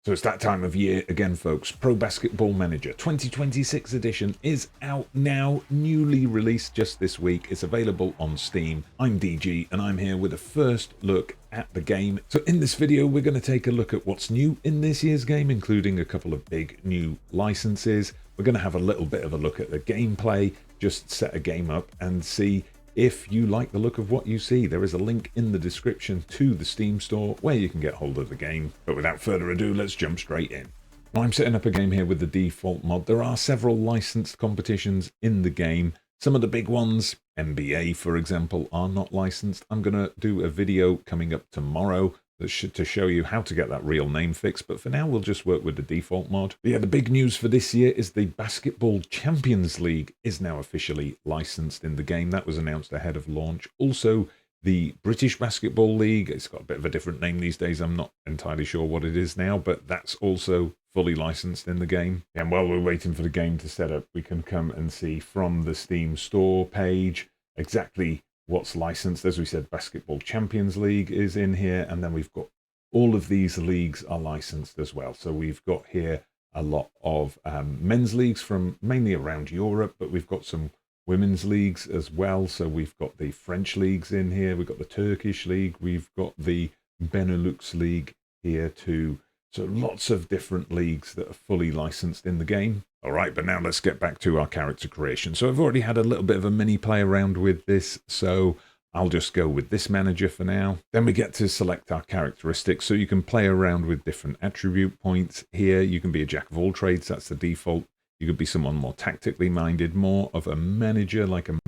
So it's that time of year again, folks. Pro Basketball Manager 2026 edition is out now, newly released just this week. It's available on Steam. I'm DG and I'm here with a first look at the game. So in this video, we're going to take a look at what's new in this year's game, including a couple of big new licenses. We're going to have a little bit of a look at the gameplay, just set a game up and see if you like the look of what you see. There is a link in the description to the Steam store where you can get hold of the game. But without further ado, let's jump straight in. I'm setting up a game here with the default mod. There are several licensed competitions in the game. Some of the big ones, NBA for example, are not licensed. I'm going to do a video coming up tomorrow to show you how to get that real name fixed, but for now we'll just work with the default mod. But yeah, the big news for this year is the Basketball Champions League is now officially licensed in the game. That was announced ahead of launch. Also, the British Basketball League, it's got a bit of a different name these days. I'm not entirely sure what it is now, but that's also fully licensed in the game. And while we're waiting for the game to set up, we can come and see from the Steam store page exactly what's licensed. As we said, Basketball Champions League is in here, and then we've got all of these leagues are licensed as well. So we've got here a lot of men's leagues from mainly around Europe, but we've got some women's leagues as well. So we've got the French leagues in here, we've got the Turkish league, we've got the Benelux league here too. So lots of different leagues that are fully licensed in the game. All right, but now let's get back to our character creation. So I've already had a little bit of a mini play around with this, so I'll just go with this manager for now. Then we get to select our characteristics, so you can play around with different attribute points here. You can be a jack of all trades, that's the default. You could be someone more tactically minded, more of a manager, like a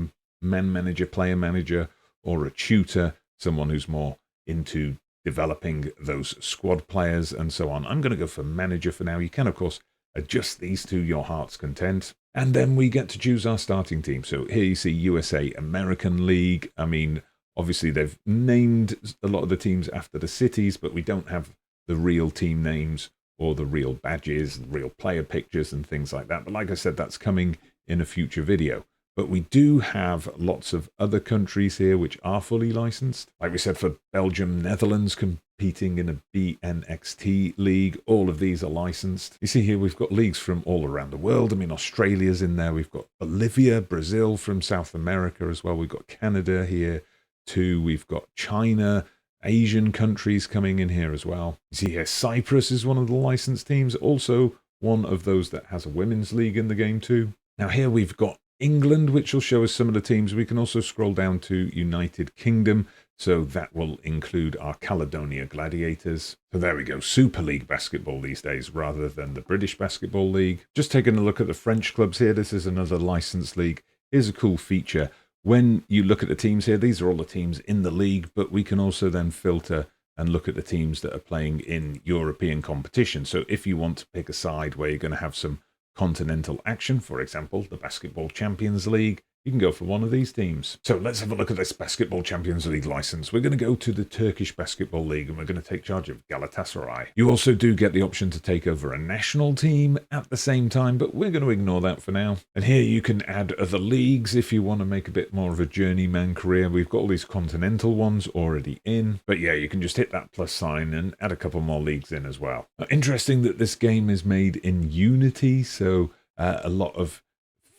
man manager, player manager, or a tutor, someone who's more into developing those squad players and so on. I'm going to go for manager for now. You can, of course, adjust these to your heart's content. And then we get to choose our starting team. So here you see USA American League. I mean, obviously they've named a lot of the teams after the cities, but we don't have the real team names or the real badges, real player pictures and things like that. But like I said, that's coming in a future video. But we do have lots of other countries here which are fully licensed. Like we said, for Belgium, Netherlands competing in a BNXT league. All of these are licensed. You see here we've got leagues from all around the world. I mean, Australia's in there. We've got Bolivia, Brazil from South America as well. We've got Canada here too. We've got China, Asian countries coming in here as well. You see here Cyprus is one of the licensed teams. Also one of those that has a women's league in the game too. Now here we've got England, which will show us some of the teams. We can also scroll down to United Kingdom, so that will include our Caledonia Gladiators. So there we go, Super League basketball these days rather than the British Basketball League. Just taking a look at the French clubs here. This is another licensed league. Here's a cool feature. When you look at the teams here, these are all the teams in the league, but we can also then filter and look at the teams that are playing in European competition. So if you want to pick a side where you're going to have some continental action, for example, the Basketball Champions League, you can go for one of these teams. So let's have a look at this Basketball Champions League license. We're going to go to the Turkish Basketball League and we're going to take charge of Galatasaray. You also do get the option to take over a national team at the same time, but we're going to ignore that for now. And here you can add other leagues if you want to make a bit more of a journeyman career. We've got all these continental ones already in, but yeah, you can just hit that plus sign and add a couple more leagues in as well. Interesting that this game is made in Unity, so a lot of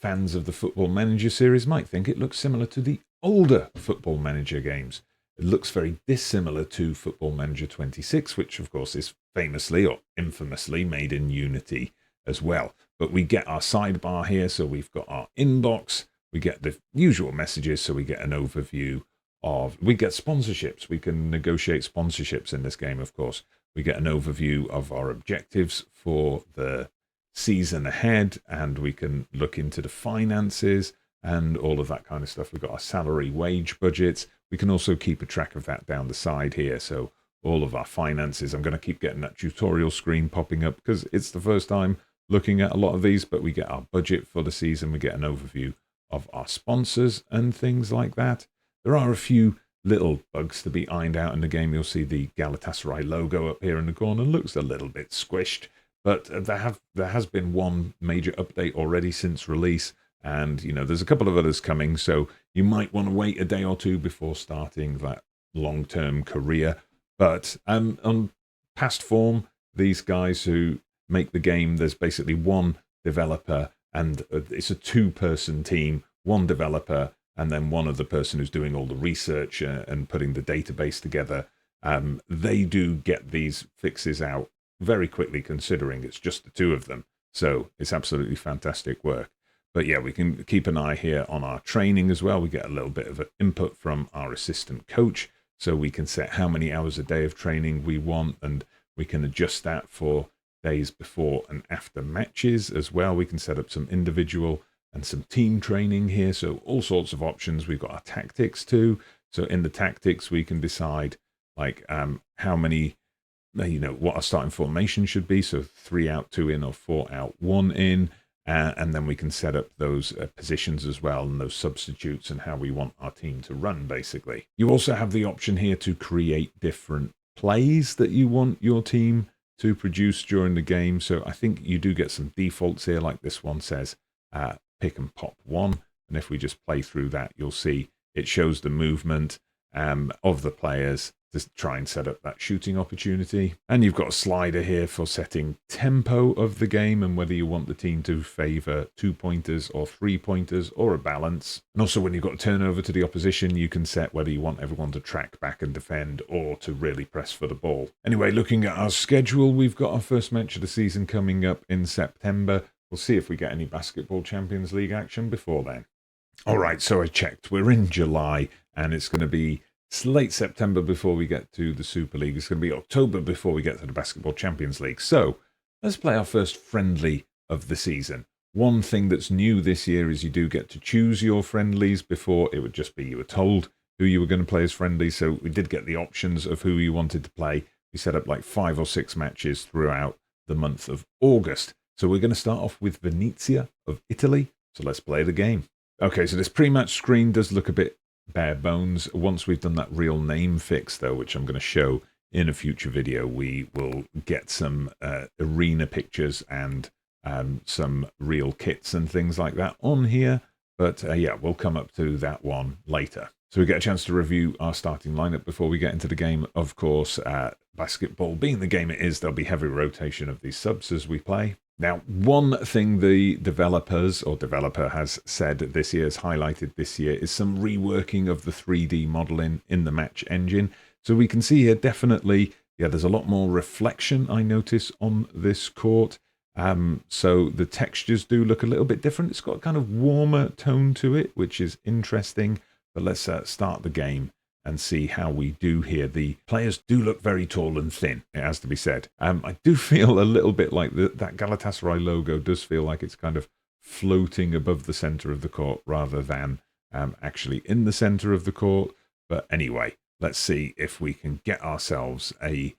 fans of the Football Manager series might think it looks similar to the older Football Manager games. It looks very dissimilar to Football Manager 26, which of course is famously or infamously made in Unity as well. But we get our sidebar here, so we've got our inbox, we get the usual messages, so we get an overview of, we get sponsorships, we can negotiate sponsorships in this game, of course. We get an overview of our objectives for the season ahead, and we can look into the finances and all of that kind of stuff. We've got our salary wage budgets. We can also keep a track of that down the side here. So all of our finances, I'm going to keep getting that tutorial screen popping up because it's the first time looking at a lot of these, but we get our budget for the season. We get an overview of our sponsors and things like that. There are a few little bugs to be ironed out in the game. You'll see the Galatasaray logo up here in the corner. Looks a little bit squished. But there has been one major update already since release, and you know there's a couple of others coming, so you might want to wait a day or two before starting that long-term career. But on past form, these guys who make the game. There's basically one developer, and it's a two-person team, one developer, and then one other person who's doing all the research and putting the database together. They do get these fixes out very quickly, considering it's just the two of them. So it's absolutely fantastic work. But yeah, we can keep an eye here on our training as well. We get a little bit of input from our assistant coach, so we can set how many hours a day of training we want, and we can adjust that for days before and after matches as well. We can set up some individual and some team training here, so all sorts of options. We've got our tactics too. So in the tactics, we can decide like how many, what our starting formation should be. So 3 out, 2 in, or 4 out, 1 in. And then we can set up those positions as well, and those substitutes, and how we want our team to run, basically. You also have the option here to create different plays that you want your team to produce during the game. So I think you do get some defaults here, like this one says pick and pop 1. And if we just play through that, you'll see it shows the movement of the players to try and set up that shooting opportunity. And you've got a slider here for setting tempo of the game, and whether you want the team to favor 2-pointers or 3-pointers, or a balance. And also, when you've got a turnover to the opposition, you can set whether you want everyone to track back and defend, or to really press for the ball. Anyway, looking at our schedule, we've got our first match of the season coming up in September. We'll see if we get any Basketball Champions League action before then. All right, so I checked. We're in July, and it's going to be late September before we get to the Super League. It's going to be October before we get to the Basketball Champions League. So let's play our first friendly of the season. One thing that's new this year is you do get to choose your friendlies. Before, it would just be you were told who you were going to play as friendlies. So we did get the options of who you wanted to play. We set up like 5 or 6 matches throughout the month of August. So we're going to start off with Venezia of Italy. So let's play the game. Okay, so this pre-match screen does look a bit bare bones. Once we've done that real name fix, though, which I'm going to show in a future video, we will get some arena pictures and some real kits and things like that on here. But yeah, we'll come up to that one later. So we get a chance to review our starting lineup before we get into the game. Of course, basketball being the game it is, there'll be heavy rotation of these subs as we play. Now, one thing the developer has said this year, has highlighted this year, is some reworking of the 3D modeling in the match engine. So we can see here definitely, yeah, there's a lot more reflection, I notice, on this court. So the textures do look a little bit different. It's got a kind of warmer tone to it, which is interesting. But let's start the game and see how we do here. The players do look very tall and thin, it has to be said. I do feel a little bit like that Galatasaray logo does feel like it's kind of floating above the center of the court rather than actually in the center of the court. But anyway, let's see if we can get ourselves a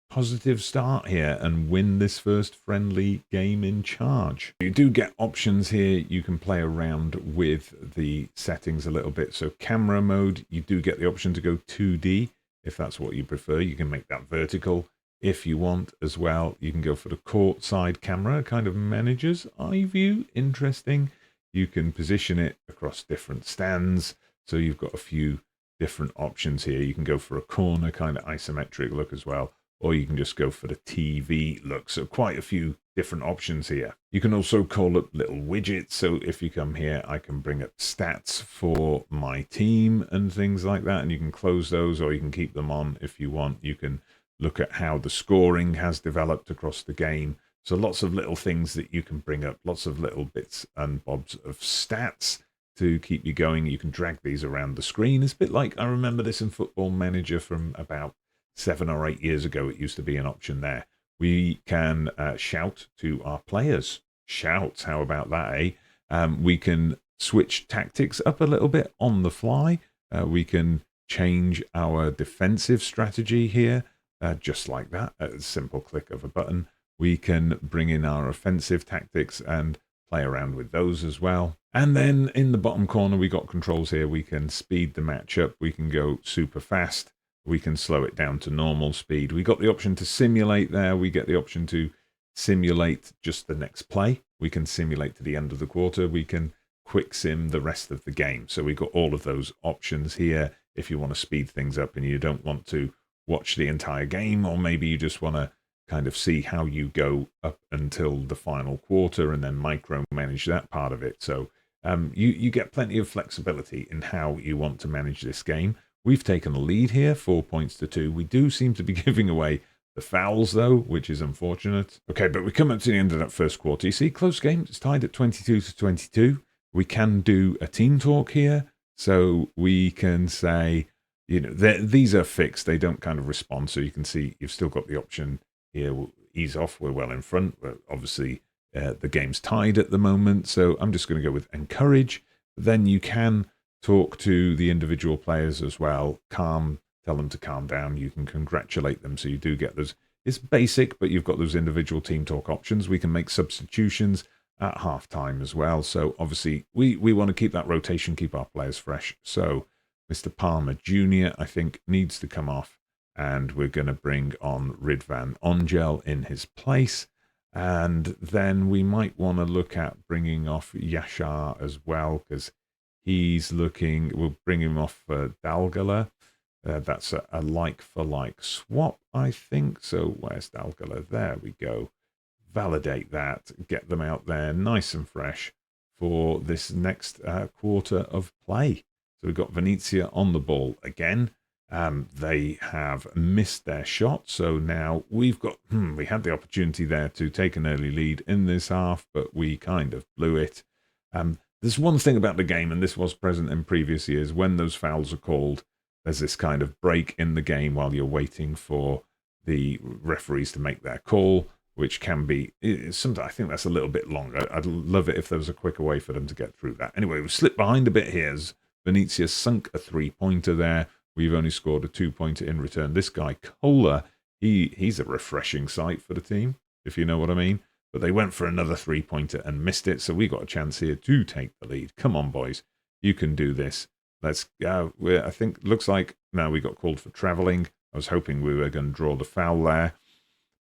positive start here and win this first friendly game in charge. You do get options here. You can play around with the settings a little bit. So camera mode, you do get the option to go 2D if that's what you prefer. You can make that vertical if you want as well. You can go for the court side camera, kind of manager's eye view. Interesting. You can position it across different stands. So you've got a few different options here. You can go for a corner kind of isometric look as well, or you can just go for the TV look. So quite a few different options here. You can also call up little widgets. So if you come here, I can bring up stats for my team and things like that. And you can close those, or you can keep them on if you want. You can look at how the scoring has developed across the game. So lots of little things that you can bring up, lots of little bits and bobs of stats to keep you going. You can drag these around the screen. It's a bit like, I remember this in Football Manager from about 7 or 8 years ago. It used to be an option there. We can shout to our players. Shouts, how about that, eh? We can switch tactics up a little bit on the fly. We can change our defensive strategy here, just like that, at a simple click of a button. We can bring in our offensive tactics and play around with those as well. And then in the bottom corner, we got controls here. We can speed the match up. We can go super fast. We can slow it down to normal speed. We got the option to simulate there. We get the option to simulate just the next play. We can simulate to the end of the quarter. We can quick sim the rest of the game. So we've got all of those options here. If you want to speed things up and you don't want to watch the entire game, or maybe you just want to kind of see how you go up until the final quarter and then micromanage that part of it. So you get plenty of flexibility in how you want to manage this game. We've taken the lead here, 4 points to 2. We do seem to be giving away the fouls, though, which is unfortunate. Okay, but we come up to the end of that first quarter. You see, close game. It's tied at 22 to 22. We can do a team talk here. So we can say, you know, these are fixed. They don't kind of respond. So you can see you've still got the option here. We'll ease off. We're well in front. But obviously, the game's tied at the moment. So I'm just going to go with encourage. Then you can talk to the individual players as well. Calm. Tell them to calm down. You can congratulate them. So you do get those. It's basic, but you've got those individual team talk options. We can make substitutions at halftime as well. So obviously we want to keep that rotation, keep our players fresh. So Mr. Palmer Jr., I think, needs to come off. And we're going to bring on Ridvan Ongel in his place. And then we might want to look at bringing off Yashar as well, because he's looking, we'll bring him off Dalgala. That's a like-for-like swap, I think. So where's Dalgala? There we go. Validate that. Get them out there nice and fresh for this next quarter of play. So we've got Venezia on the ball again. They have missed their shot. So now we've got, we had the opportunity there to take an early lead in this half, but we kind of blew it. There's one thing about the game, and this was present in previous years, when those fouls are called, there's this kind of break in the game while you're waiting for the referees to make their call, which can be, sometimes I think that's a little bit longer. I'd love it if there was a quicker way for them to get through that. Anyway, we've slipped behind a bit here as Venezia sunk a 3-pointer there. We've only scored a 2-pointer in return. This guy, Kohler, he's a refreshing sight for the team, if you know what I mean. But they went for another 3-pointer and missed it, so we got a chance here to take the lead. Come on, boys. You can do this. Let's go. I think looks like now we got called for travelling. I was hoping we were going to draw the foul there.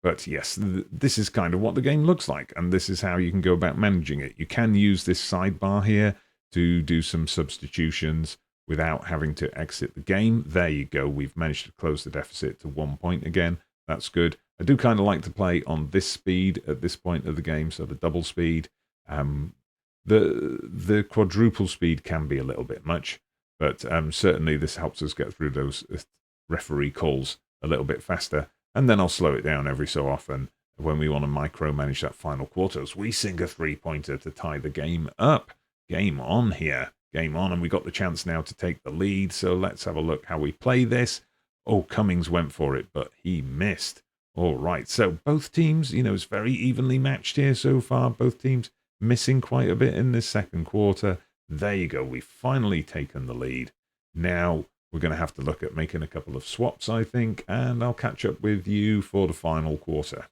But yes, this is kind of what the game looks like, and this is how you can go about managing it. You can use this sidebar here to do some substitutions without having to exit the game. There you go. We've managed to close the deficit to 1 point again. That's good. I do kind of like to play on this speed at this point of the game, so the double speed. The quadruple speed can be a little bit much. But certainly this helps us get through those referee calls a little bit faster. And then I'll slow it down every so often when we want to micromanage that final quarter as we sink a 3-pointer to tie the game up. Game on here. Game on. And we got the chance now to take the lead. So let's have a look how we play this. Oh, Cummings went for it, but he missed. All right. So both teams, you know, it's very evenly matched here so far. Both teams missing quite a bit in this second quarter. There you go. We've finally taken the lead. Now we're going to have to look at making a couple of swaps, I think, and I'll catch up with you for the final quarter.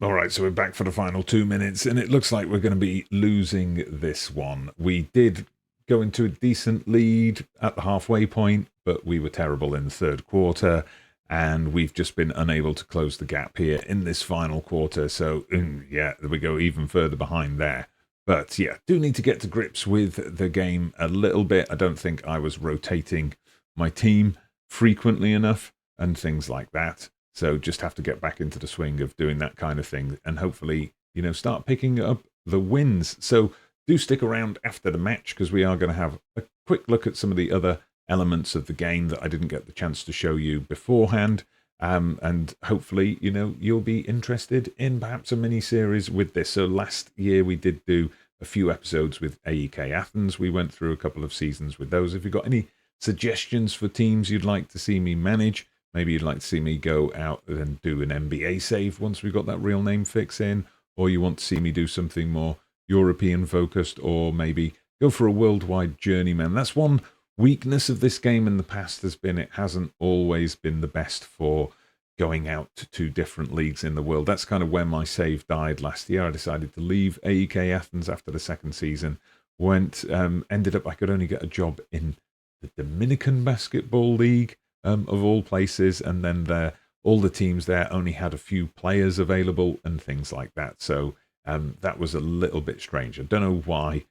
All right, so we're back for the final 2 minutes, and it looks like we're going to be losing this one. We did go into a decent lead at the halfway point, but we were terrible in the third quarter, and we've just been unable to close the gap here in this final quarter. So, yeah, we go even further behind there. But yeah, do need to get to grips with the game a little bit. I don't think I was rotating my team frequently enough and things like that. So just have to get back into the swing of doing that kind of thing and hopefully, you know, start picking up the wins. So do stick around after the match because we are going to have a quick look at some of the other elements of the game that I didn't get the chance to show you beforehand. And hopefully, you know, you'll be interested in perhaps a mini-series with this. So last year we did do a few episodes with AEK Athens. We went through a couple of seasons with those. If you've got any suggestions for teams you'd like to see me manage, maybe you'd like to see me go out and do an NBA save once we've got that real name fix in, or you want to see me do something more European focused, or maybe go for a worldwide journeyman. That's one weakness of this game in the past has been it hasn't always been the best for going out to different leagues in the world. That's kind of where my save died last year. I decided to leave AEK Athens after the second season. Ended up I could only get a job in the Dominican Basketball League, of all places, and then all the teams there only had a few players available and things like that. So that was a little bit strange. I don't know why.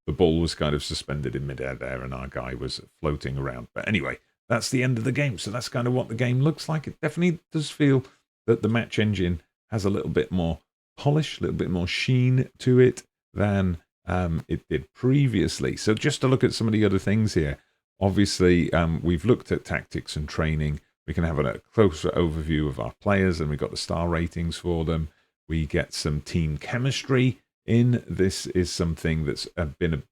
The ball was kind of suspended in midair there and our guy was floating around. But anyway, that's the end of the game. So that's kind of what the game looks like. It definitely does feel that the match engine has a little bit more polish, a little bit more sheen to it than it did previously. So just to look at some of the other things here, obviously we've looked at tactics and training. We can have a closer overview of our players, and we've got the star ratings for them. We get some team chemistry in. This is something that's been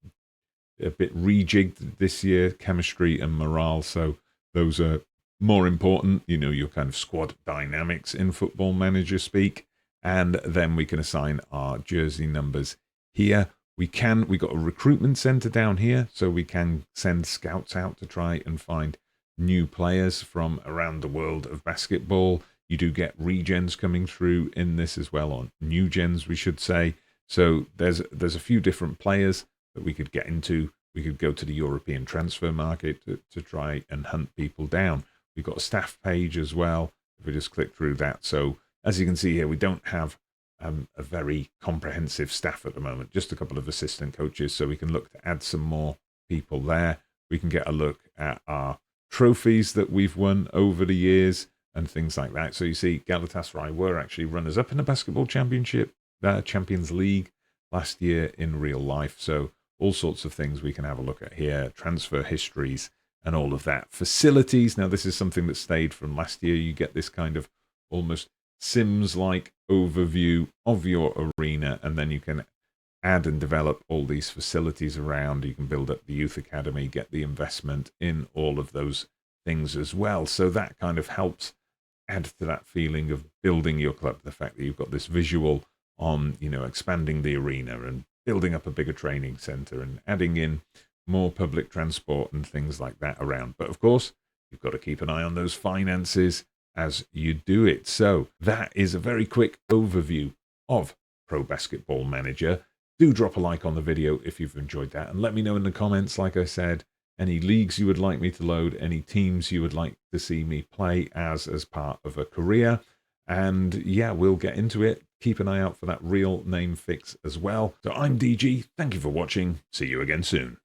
a bit rejigged this year, chemistry and morale. So those are more important, you know, your kind of squad dynamics in Football Manager speak. And then we can assign our jersey numbers here. We got a recruitment center down here, so we can send scouts out to try and find new players from around the world of basketball. You do get regens coming through in this as well, or new gens, we should say. So there's a few different players that we could get into. We could go to the European transfer market to try and hunt people down. We've got a staff page as well, if we just click through that. So as you can see here, we don't have a very comprehensive staff at the moment, just a couple of assistant coaches, so we can look to add some more people there. We can get a look at our trophies that we've won over the years and things like that. So you see Galatasaray were actually runners-up in the basketball championship, Champions League last year in real life. So all sorts of things we can have a look at here, transfer histories and all of that. Facilities, now this is something that stayed from last year. You get this kind of almost Sims-like overview of your arena, and then you can add and develop all these facilities around. You can build up the youth academy, get the investment in all of those things as well. So that kind of helps add to that feeling of building your club, the fact that you've got this visual on, you know, expanding the arena and building up a bigger training center and adding in more public transport and things like that around. But of course, you've got to keep an eye on those finances as you do it. So that is a very quick overview of Pro Basketball Manager. Do drop a like on the video if you've enjoyed that, and let me know in the comments, like I said, any leagues you would like me to load, any teams you would like to see me play as part of a career. And yeah, we'll get into it. Keep an eye out for that real name fix as well. So I'm DG. Thank you for watching. See you again soon.